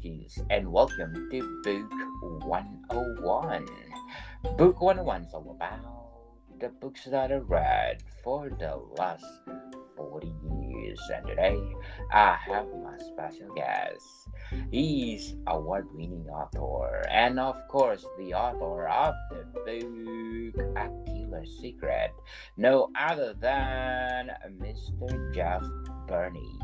cookies, and welcome to Book 101. Book 101 is all about the books that I read for the last 40 years. And today I have my special guest. He's award winning author, and of course, the author of the book A Killer Secret, no other than Mr. Jeff Berney.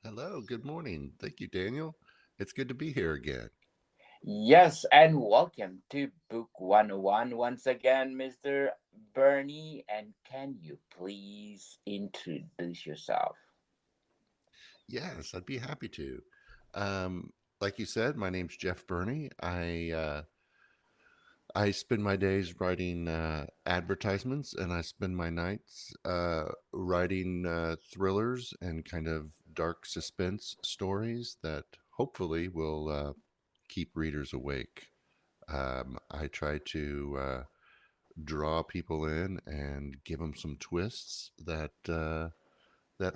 Hello, good morning. Thank you, Daniel. It's good to be here again. Yes, and welcome to Book 101 once again, Mr. Bernie. And can you please introduce yourself? Yes, I'd be happy to. Like you said, my name's Jeff Berney. I spend my days writing advertisements, and I spend my nights writing thrillers and kind of dark suspense stories that hopefully will keep readers awake. I try to draw people in and give them some twists that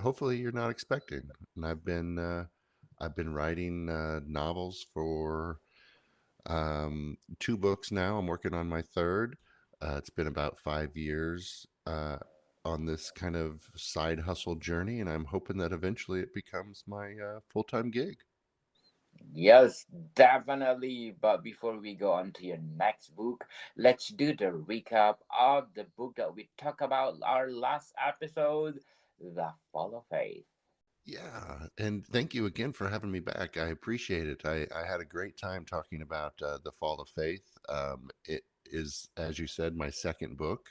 hopefully you're not expecting. And I've been writing novels for two books now. I'm working on my third. It's been about 5 years on this kind of side hustle journey, and I'm hoping that eventually it becomes my full time gig. Yes, definitely. But before we go on to your next book, let's do the recap of the book that we talked about our last episode, The Fall of Faith. Yeah, and thank you again for having me back. I appreciate it. I had a great time talking about The Fall of Faith. It is, as you said, my second book.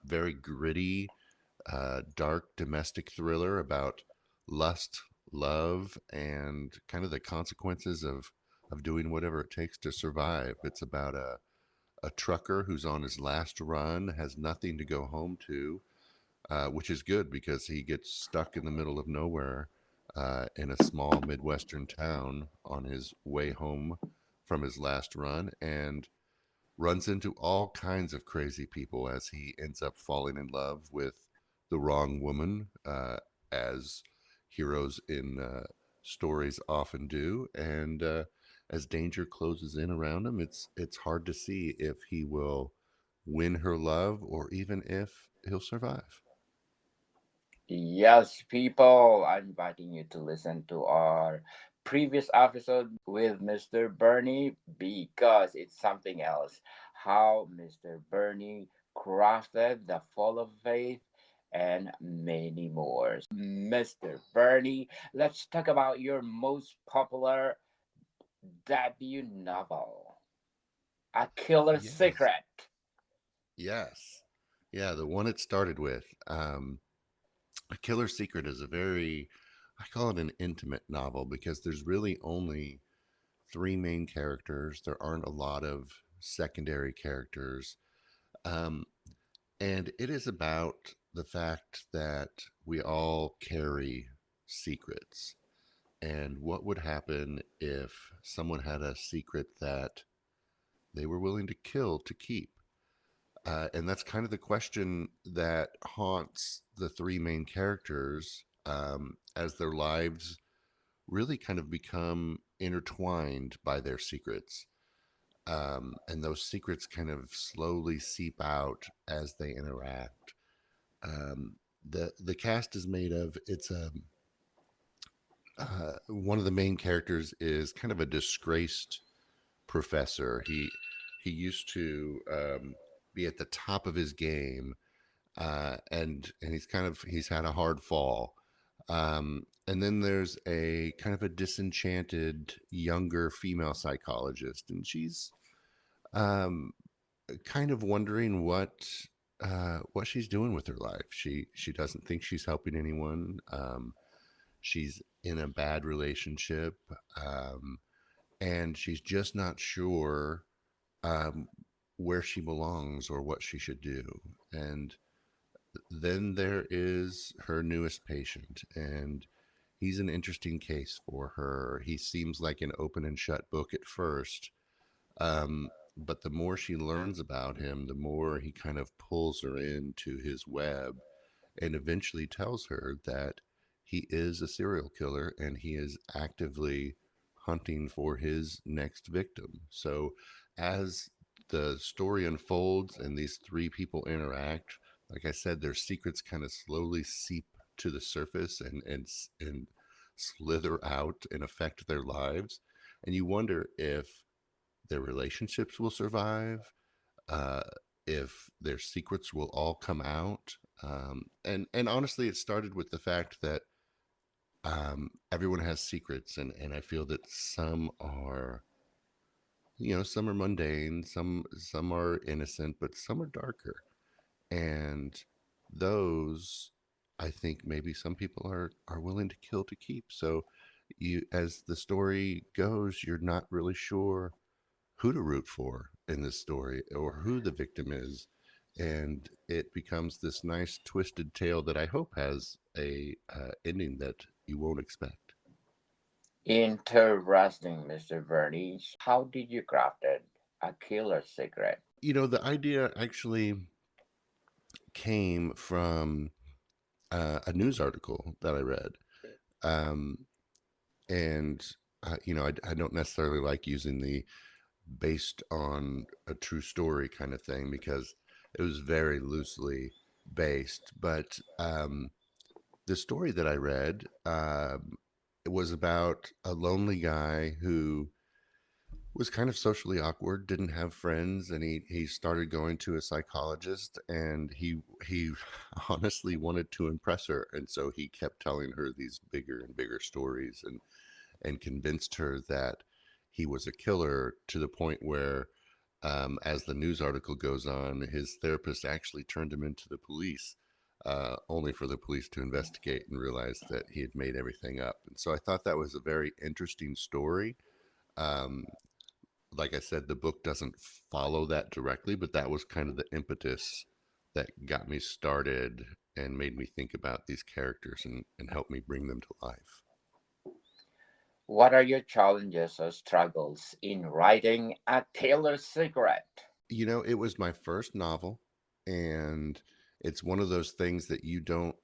Very gritty, dark domestic thriller about lust, love, and kind of the consequences of doing whatever it takes to survive. It's about a trucker who's on his last run, has nothing to go home to, which is good because he gets stuck in the middle of nowhere in a small Midwestern town on his way home from his last run and runs into all kinds of crazy people as he ends up falling in love with the wrong woman, as heroes in stories often do. And as danger closes in around him, it's hard to see if he will win her love or even if he'll survive. Yes, people, I'm inviting you to listen to our previous episode with Mr. Bernie because it's something else. How Mr. Bernie crafted the Fall of Faith and many more. Mr. Bernie, let's talk about your most popular debut novel, A Killer Yes. Secret. Yes. Yeah, the one it started with. A Killer Secret is a very, I call it an intimate novel because there's really only three main characters. There aren't a lot of secondary characters. Um, and it is about the fact that we all carry secrets. And what would happen if someone had a secret that they were willing to kill to keep? And that's kind of the question that haunts the three main characters as their lives really kind of become intertwined by their secrets. And those secrets kind of slowly seep out as they interact. The cast is made of it's a one of the main characters is kind of a disgraced professor. He used to be at the top of his game, and he's had a hard fall. And then there's a kind of a disenchanted younger female psychologist, and she's um, kind of wondering what she's doing with her life. She doesn't think she's helping anyone. She's in a bad relationship, um, and she's just not sure um, where she belongs or what she should do. And then there is her newest patient, and he's an interesting case for her. He seems like an open and shut book at first, but the more she learns about him, the more he kind of pulls her into his web and eventually tells her that he is a serial killer and he is actively hunting for his next victim. So, as the story unfolds and these three people interact, like I said, their secrets kind of slowly seep to the surface and slither out and affect their lives. And you wonder if their relationships will survive, uh, if their secrets will all come out. And honestly, it started with the fact that everyone has secrets, and I feel that some are, some are mundane, some are innocent, but some are darker, and those, I think maybe some people are willing to kill to keep. So you, as the story goes, you're not really sure who to root for in this story or who the victim is. And it becomes this nice twisted tale that I hope has a ending that you won't expect. Interesting, Mr. Berney. How did you craft it? A killer secret. The idea actually came from a news article that I read. Um, and, I don't necessarily like using the based on a true story kind of thing because it was very loosely based. But the story that I read, it was about a lonely guy who was kind of socially awkward, didn't have friends, and he started going to a psychologist, and he honestly wanted to impress her, and so he kept telling her these bigger and bigger stories, and convinced her that he was a killer to the point where, as the news article goes on, his therapist actually turned him into the police, only for the police to investigate and realize that he had made everything up. And so I thought that was a very interesting story. Um, like I said, the book doesn't follow that directly, but that was kind of the impetus that got me started and made me think about these characters and helped me bring them to life. What are your challenges or struggles in writing a killer secret? It was my first novel, and it's one of those things that you don't,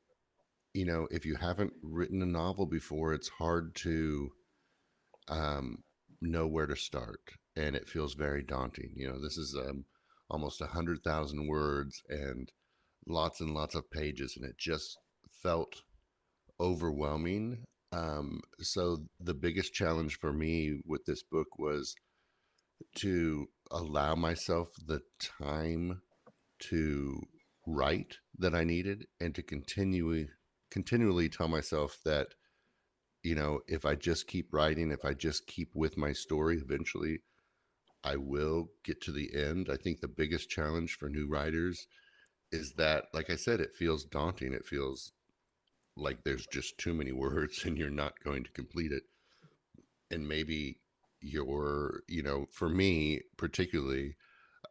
if you haven't written a novel before, it's hard to um, know where to start, and it feels very daunting. This is almost 100,000 words and lots of pages, and it just felt overwhelming. So the biggest challenge for me with this book was to allow myself the time to write that I needed and to continually tell myself that, if I just keep writing, if I just keep with my story, eventually I will get to the end. I think the biggest challenge for new writers is that, like I said, it feels daunting. It feels like there's just too many words and you're not going to complete it. And maybe for me particularly,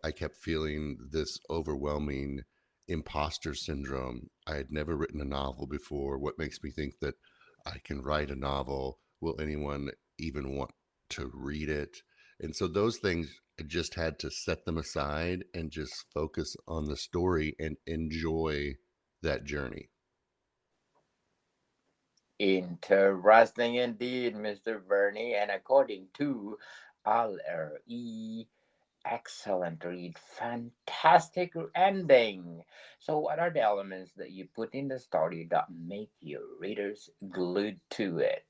I kept feeling this overwhelming imposter syndrome. I had never written a novel before. What makes me think that I can write a novel? Will anyone even want to read it? And so those things, I just had to set them aside and just focus on the story and enjoy that journey. Interesting indeed, Mr. Berney. And according to LRE, excellent read, fantastic ending. So, what are the elements that you put in the story that make your readers glued to it?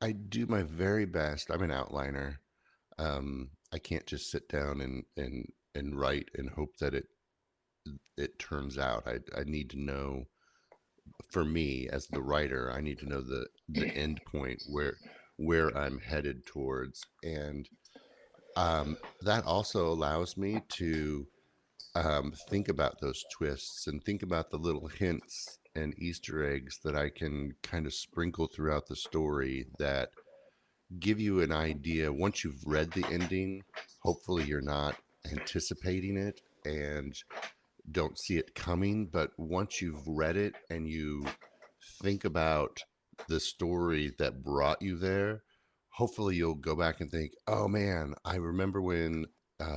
I do my very best. I'm an outliner. I can't just sit down and write and hope that it turns out. I need to know, for me as the writer, I need to know the end point where I'm headed towards, and that also allows me to think about those twists and think about the little hints and Easter eggs that I can kind of sprinkle throughout the story that give you an idea. Once you've read the ending, hopefully you're not anticipating it and don't see it coming. But once you've read it and you think about the story that brought you there, hopefully you'll go back and think, oh man, I remember when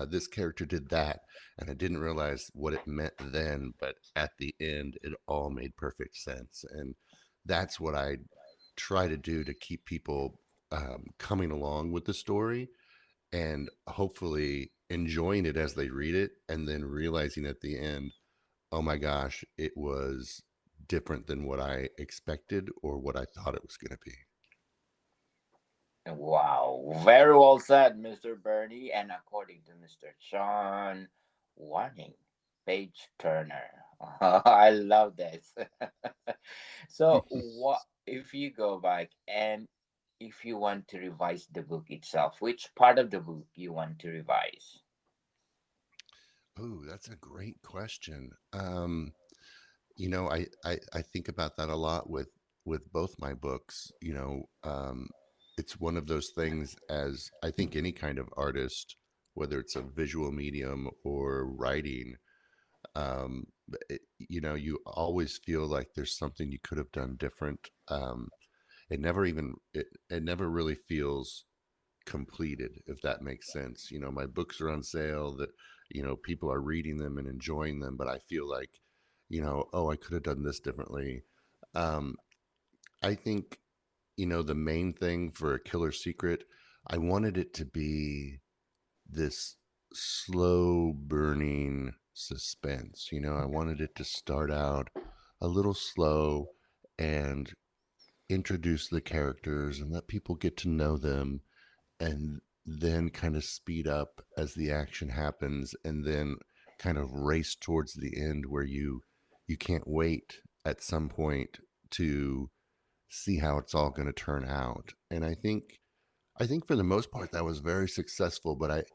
this character did that, and I didn't realize what it meant then, but at the end, it all made perfect sense. And that's what I try to do to keep people coming along with the story and hopefully enjoying it as they read it, and then realizing at the end, oh my gosh, it was different than what I expected or what I thought it was going to be. Wow, very well said, Mr. Berney. And according to Mr. John, warning, page turner. I love this. So, what if you go back and if you want to revise the book itself, which part of the book you want to revise? Oh, that's a great question. I think about that a lot with both my books. It's one of those things, as I think any kind of artist, whether it's a visual medium or writing, you always feel like there's something you could have done different. It never really feels completed, if that makes sense. My books are on sale, that people are reading them and enjoying them, but I feel like, oh, I could have done this differently. um, I think, the main thing for a killer secret, I wanted it to be this slow burning suspense. I wanted it to start out a little slow and introduce the characters and let people get to know them, and then kind of speed up as the action happens, and then kind of race towards the end where you can't wait at some point to see how it's all going to turn out. And I think for the most part that was very successful, but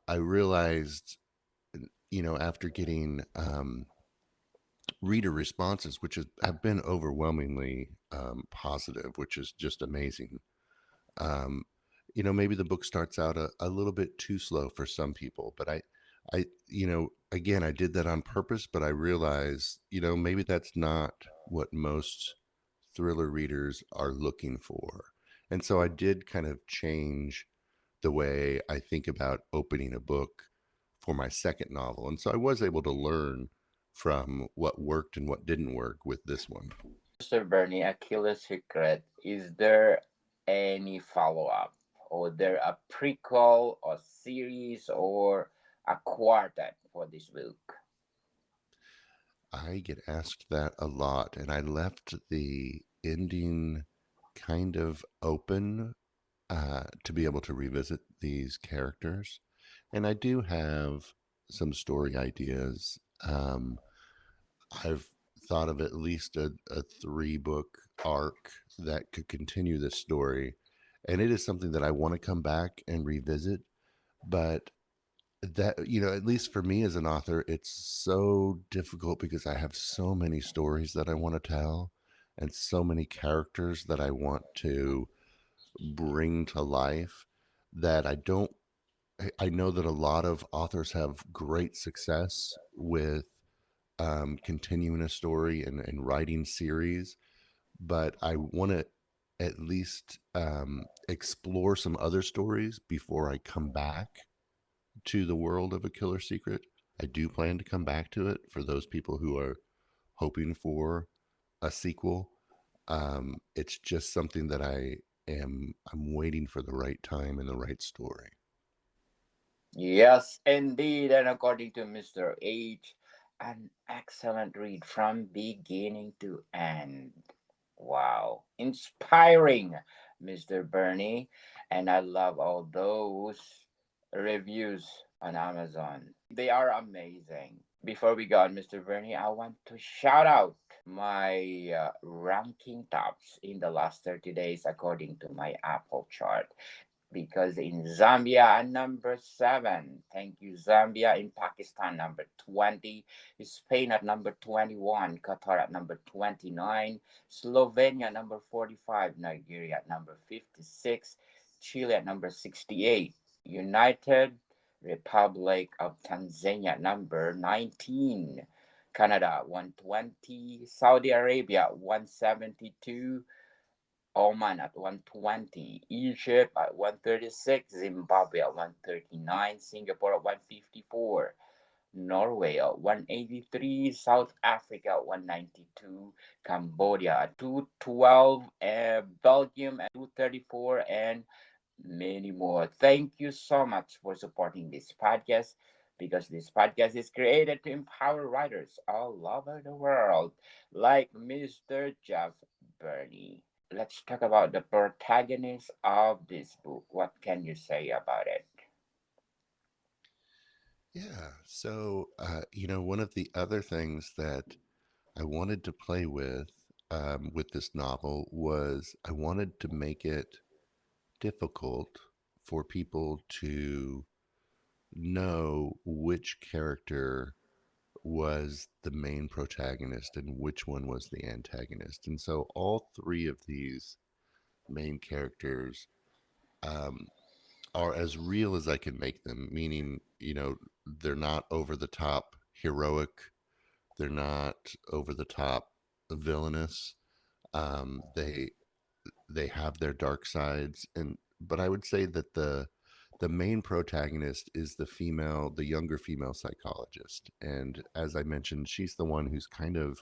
I realized, after getting reader responses, which have been overwhelmingly positive, which is just amazing. um, maybe the book starts out a little bit too slow for some people, but again, I did that on purpose, but I realize, maybe that's not what most thriller readers are looking for. And so I did kind of change the way I think about opening a book for my second novel. And so I was able to learn from what worked and what didn't work with this one. Mr. Berney, Achilles' Secret, is there any follow up? Or there a prequel or series or a quartet for this book? I get asked that a lot, and I left the ending kind of open to be able to revisit these characters. And I do have some story ideas. I've thought of at least a three-book arc that could continue this story. And it is something that I want to come back and revisit. But that, at least for me as an author, it's so difficult because I have so many stories that I want to tell and so many characters that I want to bring to life, that I know that a lot of authors have great success with continuing a story and writing series, but I want to at least explore some other stories before I come back to the world of A Killer Secret. I do plan to come back to it for those people who are hoping for a sequel. It's just something that I'm waiting for the right time and the right story. Yes, indeed. And according to Mr. H, an excellent read from beginning to end. Wow. Inspiring, Mr. Berney. And I love all those reviews on Amazon. They are amazing. Before we go on, Mr. Berney, I want to shout out my ranking tops in the last 30 days according to my Apple chart, because in Zambia at number 7, thank you Zambia. In Pakistan number 20, Spain at number 21, Qatar at number 29, Slovenia number 45, Nigeria at number 56, Chile at number 68, United Republic of Tanzania number 19, Canada 120, Saudi Arabia 172, Oman at 120, Egypt at 136, Zimbabwe at 139, Singapore at 154, Norway at 183, South Africa at 192, Cambodia at 212, Belgium at 234, and many more. Thank you so much for supporting this podcast because this podcast is created to empower writers all over the world, like Mr. Jeff Berney. Let's talk about the protagonist of this book. What can you say about it? Yeah. So, one of the other things that I wanted to play with this novel was I wanted to make it difficult for people to know which character was the main protagonist and which one was the antagonist. And so all three of these main characters um, are as real as I can make them, meaning, they're not over the top heroic, they're not over the top villainous. They have their dark sides, and but I would say that the main protagonist is the younger female psychologist, and as I mentioned, she's the one who's kind of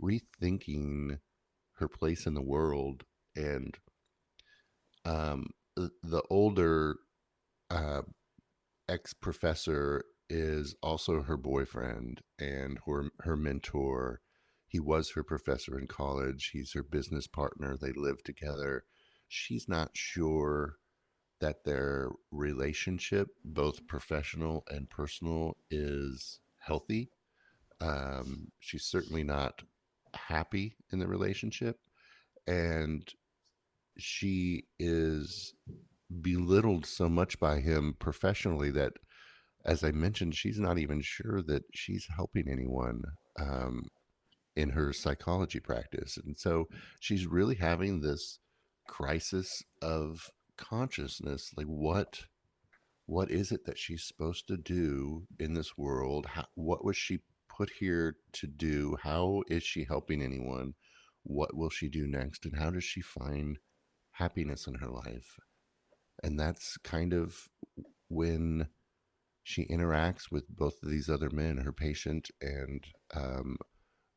rethinking her place in the world, and the older uh, ex professor is also her boyfriend and her mentor. He was her professor in college. He's her business partner. They live together. She's not sure that their relationship, both professional and personal, is healthy. She's certainly not happy in the relationship. And she is belittled so much by him professionally that, as I mentioned, she's not even sure that she's helping anyone um, in her psychology practice. And so she's really having this crisis of consciousness, like what is it that she's supposed to do in this world? What was she put here to do? How is she helping anyone? What will she do next? And how does she find happiness in her life? And that's kind of when she interacts with both of these other men, her patient and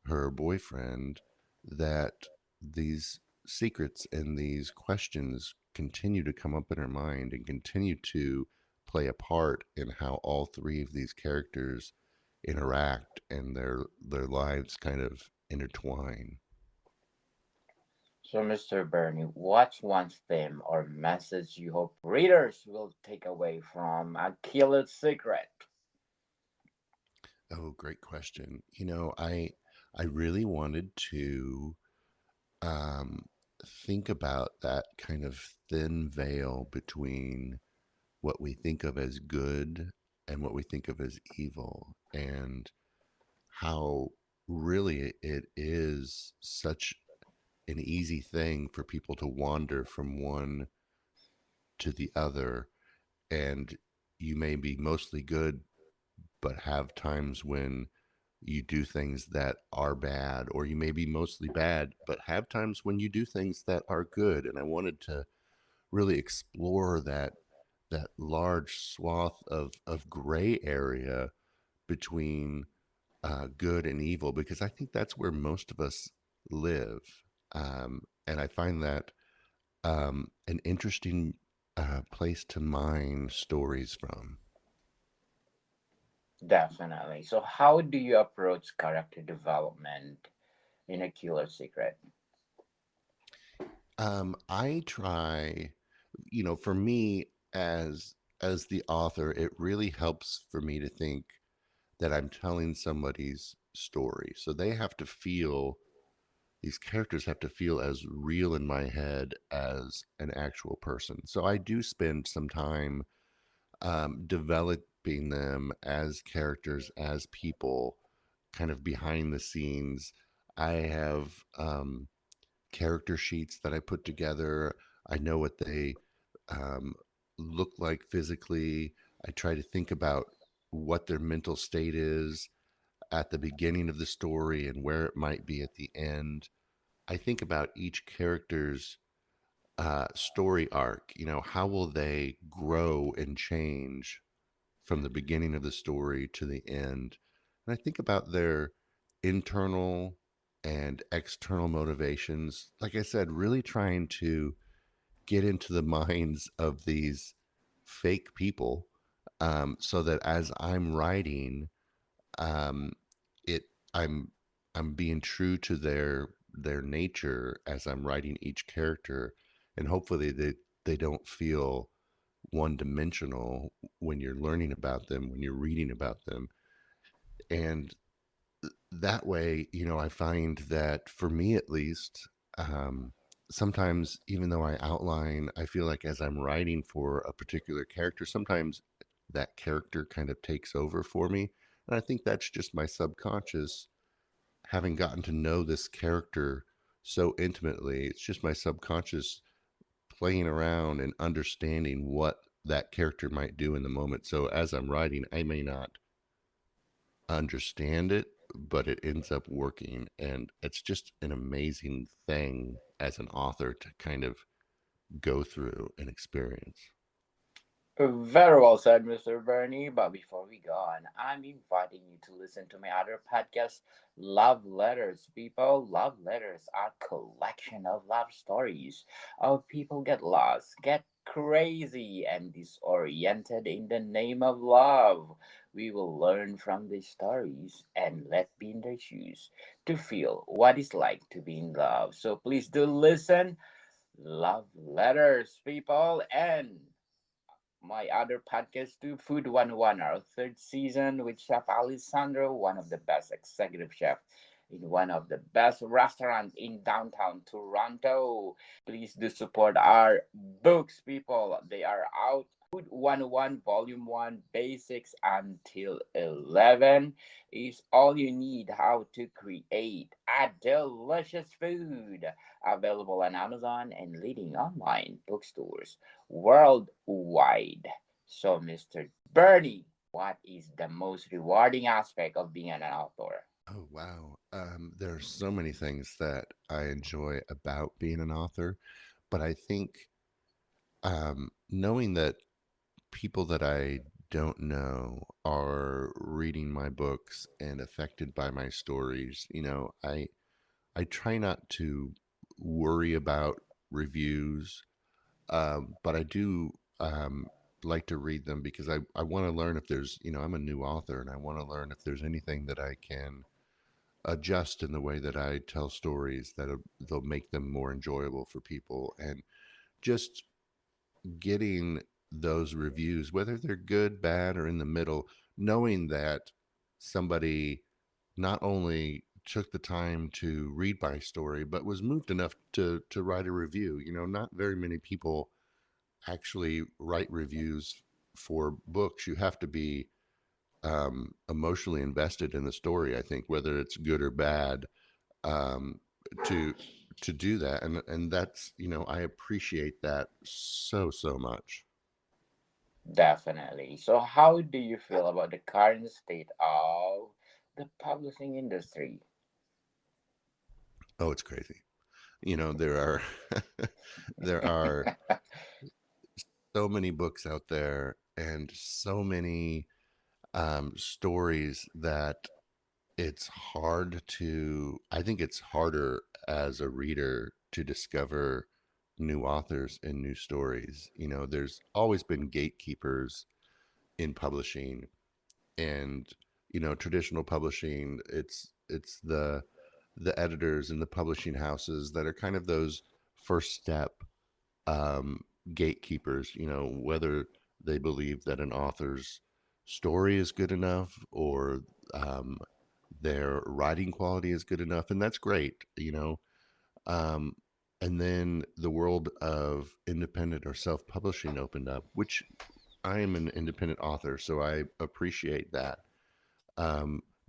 her boyfriend, that these secrets and these questions continue to come up in her mind and continue to play a part in how all three of these characters interact and their lives kind of intertwine. So, Mr. Burney, what's one theme or message you hope readers will take away from A Killer's Secret? Oh, great question. I really wanted to um, think about that kind of thin veil between what we think of as good and what we think of as evil, and how really it is such an easy thing for people to wander from one to the other. And you may be mostly good, but have times when you do things that are bad, or you may be mostly bad, but have times when you do things that are good. And I wanted to really explore that large swath of gray area between good and evil, because I think that's where most of us live. And I find that an interesting place to mine stories from. Definitely. So, how do you approach character development in A Killer's Secret? I try, for me as the author, it really helps for me to think that I'm telling somebody's story. So they have to feel these characters have to feel as real in my head as an actual person. So I do spend some time developing them as characters, as people, kind of behind the scenes. I have character sheets that I put together. I know what they um, look like physically. I try to think about what their mental state is at the beginning of the story and where it might be at the end. I think about each character's story arc. You know, how will they grow and change from the beginning of the story to the end? And I think about their internal and external motivations. Like I said, really trying to get into the minds of these fake people, so that as I'm writing, um, it I'm I'm being true to their nature as I'm writing each character, and hopefully they don't feel one dimensional when you're learning about them, when you're reading about them. And that way, you know, I find that for me at least, sometimes even though I outline, I feel like as I'm writing for a particular character, sometimes that character kind of takes over for me. And I think that's just my subconscious having gotten to know this character so intimately. It's just my subconscious playing around and understanding what that character might do in the moment. So as I'm writing, I may not understand it, but it ends up working. And it's just an amazing thing as an author to kind of go through and experience. Very well said, Mr. Berney. But before we go on, I'm inviting you to listen to my other podcast, Love Letters. People, Love Letters are a collection of love stories. How people get lost, get crazy, and disoriented in the name of love. We will learn from these stories and let be in their shoes to feel what it's like to be in love. So please do listen. Love Letters, people, and my other podcast too, Food 101, our third season with Chef Alessandro, one of the best executive chef in one of the best restaurants in downtown Toronto. Please do support our books, people. They are out. Food 101 Volume 1 Basics until 11 is all you need how to create a delicious food. Available on Amazon and leading online bookstores worldwide. So, Mr. Berney, what is the most rewarding aspect of being an author? Oh, wow. There are so many things that I enjoy about being an author, but I think knowing that people that I don't know are reading my books and affected by my stories, you know, I try not to worry about reviews, but I do like to read them because I want to learn if there's, you know, I'm a new author and I want to learn if there's anything that I can adjust in the way that I tell stories that they'll make them more enjoyable for people. And just getting those reviews, whether they're good, bad, or in the middle, knowing that somebody not only took the time to read my story, but was moved enough to write a review. You know, not very many people actually write reviews for books. You have to be emotionally invested in the story. I think whether it's good or bad, um, to to do that, and that's, you know, I appreciate that so much. Definitely. So, how do you feel about the current state of the publishing industry? Oh, it's crazy. You know, there are there are so many books out there and so many stories that it's hard to, I think it's harder as a reader to discover new authors and new stories. You know, there's always been gatekeepers in publishing, and you know, traditional publishing, it's the editors and the publishing houses that are kind of those first step um, gatekeepers, you know, whether they believe that an author's story is good enough or um, their writing quality is good enough. And that's great, you know. Um, and then the world of independent or self publishing opened up, which I am an independent author, so I appreciate that.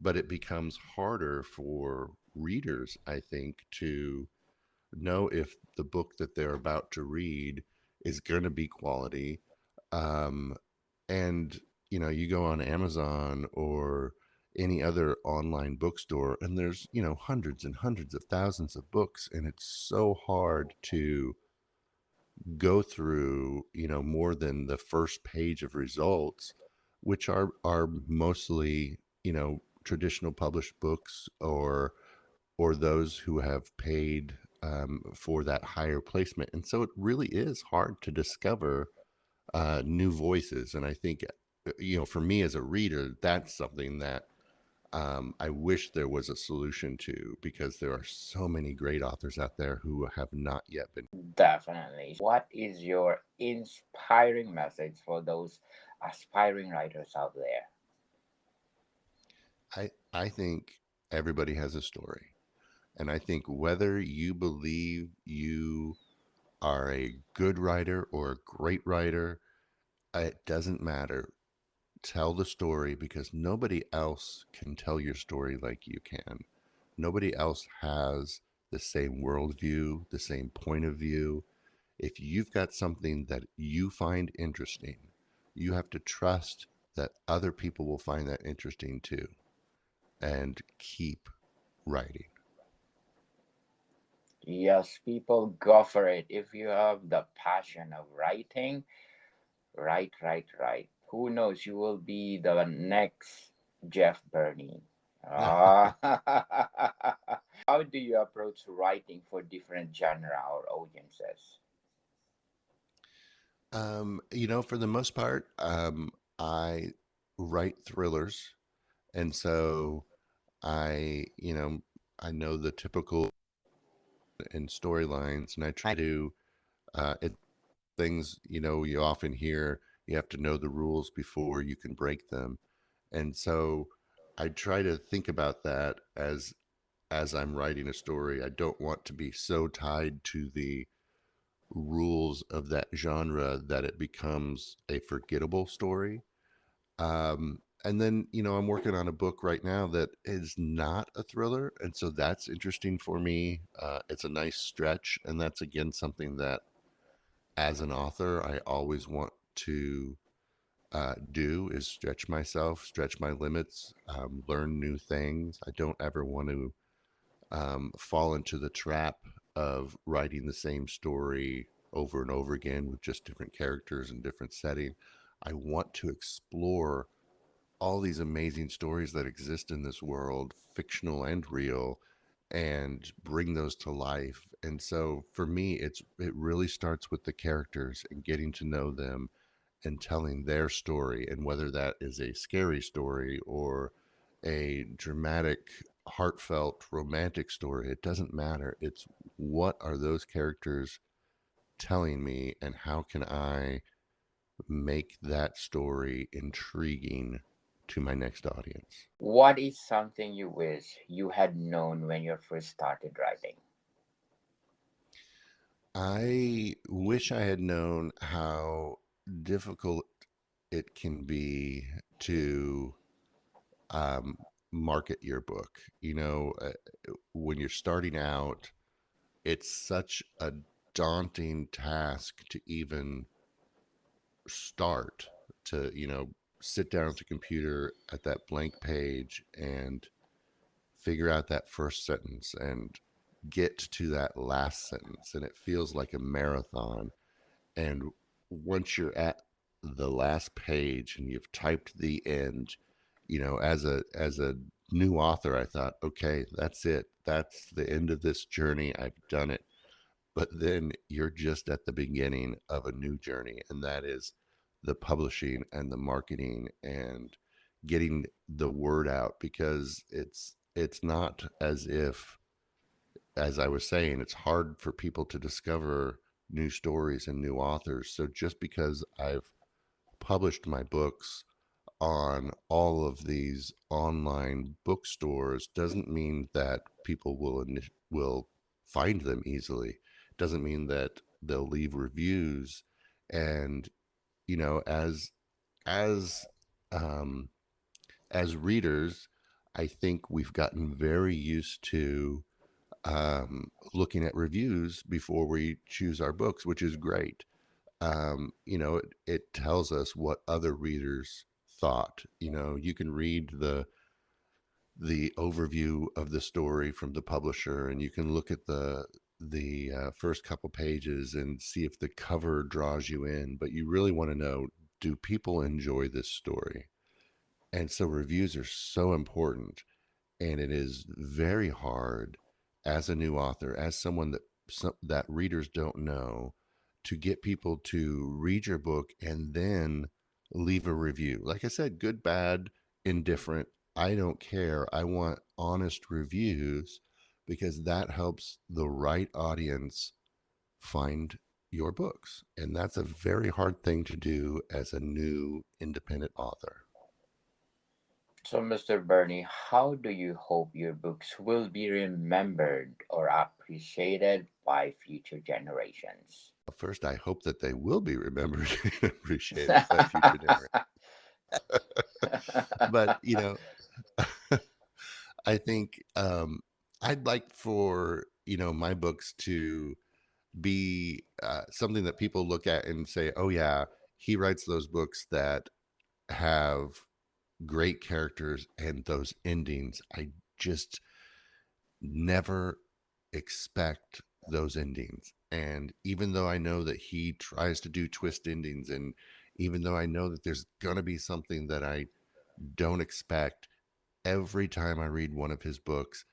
But it becomes harder for readers, I think, to know if the book that they're about to read is going to be quality. Um, and you know, you go on Amazon or any other online bookstore, and there's, hundreds and hundreds of thousands of books, and it's so hard to go through, more than the first page of results, which are mostly, traditional published books, or those who have paid for that higher placement. And so it really is hard to discover new voices. And I think, for me as a reader, that's something that I wish there was a solution to, because there are so many great authors out there who have not yet been. Definitely. What is your inspiring message for those aspiring writers out there? I think everybody has a story. And I think whether you believe you are a good writer or a great writer, it doesn't matter. Tell the story, because nobody else can tell your story like you can. Nobody else has the same worldview, the same point of view. If you've got something that you find interesting, you have to trust that other people will find that interesting too, and keep writing. Yes, people, go for it. If you have the passion of writing, write. Who knows, you will be the next Jeff Berney. Ah. How do you approach writing for different genre or audiences? For the most part, I write thrillers, and so I know the typical and storylines, and I try to it things you often hear. You have to know the rules before you can break them, and so I try to think about that as I'm writing a story. I don't want to be so tied to the rules of that genre that it becomes a forgettable story. And then, I'm working on a book right now that is not a thriller. And so that's interesting for me. It's a nice stretch. And that's, again, something that as an author, I always want to do, is stretch myself, stretch my limits, learn new things. I don't ever want to fall into the trap of writing the same story over and over again with just different characters and different setting. I want to explore all these amazing stories that exist in this world, fictional and real, and bring those to life. And so for me, it really starts with the characters and getting to know them and telling their story, and whether that is a scary story or a dramatic, heartfelt, romantic story, it doesn't matter. It's what are those characters telling me, and how can I make that story intriguing to my next audience. What is something you wish you had known when you first started writing? I wish I had known how difficult it can be to um, market your book. When you're starting out, it's such a daunting task to even start, to, sit down at the computer at that blank page and figure out that first sentence and get to that last sentence. And it feels like a marathon. And once you're at the last page and you've typed the end, as a new author, I thought, okay, that's it. That's the end of this journey. I've done it. But then you're just at the beginning of a new journey, and that is the publishing and the marketing and getting the word out, because it's not as if, as I was saying, it's hard for people to discover new stories and new authors. So just because I've published my books on all of these online bookstores doesn't mean that people will find them easily. Doesn't mean that they'll leave reviews. And as as um, as readers, I think we've gotten very used to looking at reviews before we choose our books, which is great. It tells us what other readers thought. You can read the overview of the story from the publisher, and you can look at the first couple pages and see if the cover draws you in. But you really want to know, do people enjoy this story? And so reviews are so important, and it is very hard as a new author, as someone that readers don't know, to get people to read your book and then leave a review. Like I said, good, bad, indifferent, I don't care. I want honest reviews because that helps the right audience find your books. And that's a very hard thing to do as a new independent author. So, Mr. Berney, how do you hope your books will be remembered or appreciated by future generations? First, I hope that they will be remembered and appreciated by future generations. But, I think I'd like for, my books to be something that people look at and say, oh, yeah, he writes those books that have great characters and those endings. I just never expect those endings. And even though I know that he tries to do twist endings, and even though I know that there's going to be something that I don't expect, every time I read one of his books,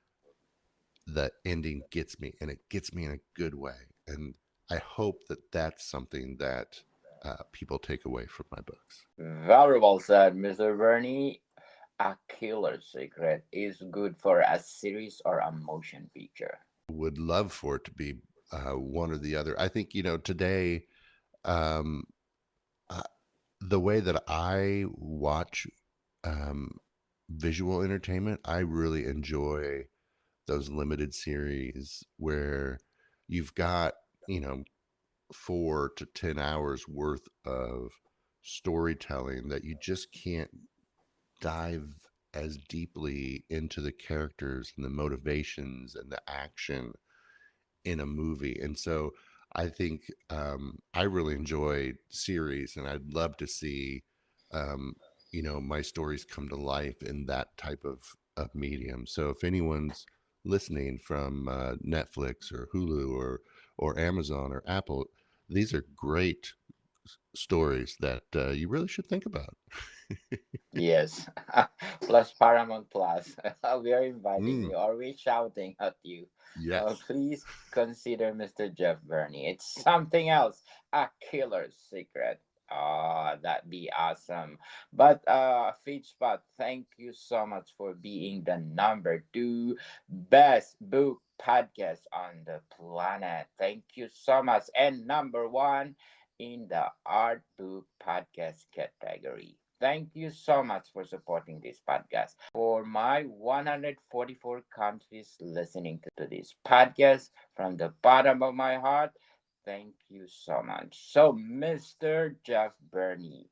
the ending gets me, and it gets me in a good way. And I hope that that's something that people take away from my books. Very well said, Mr. Berney. A Killer's Secret is good for a series or a motion picture. Would love for it to be one or the other. I think, today, um, uh, the way that I watch um, visual entertainment, I really enjoy those limited series where you've got, you know, 4 to 10 hours worth of storytelling that you just can't dive as deeply into the characters and the motivations and the action in a movie. And so I think I really enjoy series, and I'd love to see, um, my stories come to life in that type of medium. So if anyone's listening from Netflix or Hulu or Amazon or Apple, these are great stories that you really should think about. Yes, plus Paramount Plus. We are inviting Mm, you. Are we shouting at you? yes. Please consider Mr. Jeff Berney. It's something else. A killer's secret. Ah, that'd be awesome. But Fitchpot, thank you so much for being the number two best book podcast on the planet. Thank you so much. And number one in the art book podcast category. Thank you so much for supporting this podcast. For my 144 countries listening to this podcast from the bottom of my heart, thank you so much. So, Mr. Jeff Berney,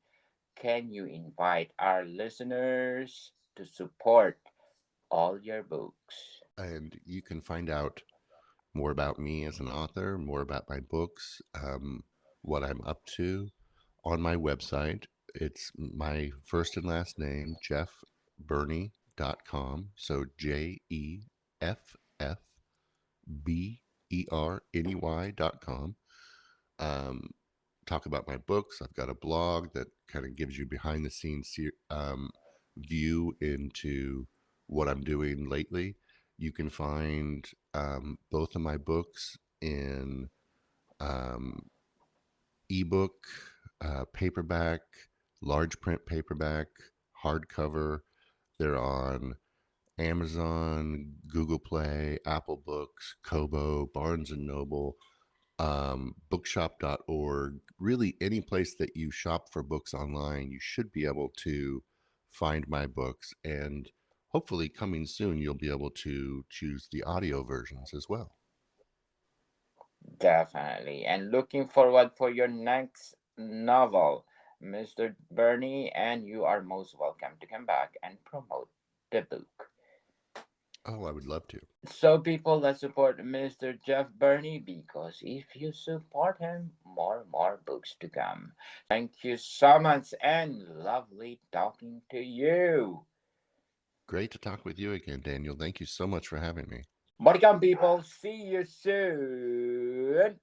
can you invite our listeners to support all your books? And you can find out more about me as an author, more about my books, what I'm up to on my website. It's my first and last name, jeffberney.com. So JEFFBERNEY.com. Um, talk about my books. I've got a blog that kind of gives you behind the scenes view into what I'm doing lately. You can find both of my books in um, ebook, paperback, large print paperback, hardcover. They're on Amazon, Google Play, Apple Books, Kobo, Barnes and Noble, bookshop.org. Really, any place that you shop for books online, you should be able to find my books. And hopefully, coming soon, you'll be able to choose the audio versions as well. Definitely. And looking forward for your next novel, Mr. Berney, and you are most welcome to come back and promote the book. Oh, I would love to. So people, let's support Mr. Jeff Berney because if you support him, more books to come. So thank you so much and lovely talking to you. Great to talk with you again, Daniel. Thank you so much for having me. Morgan people, see you soon.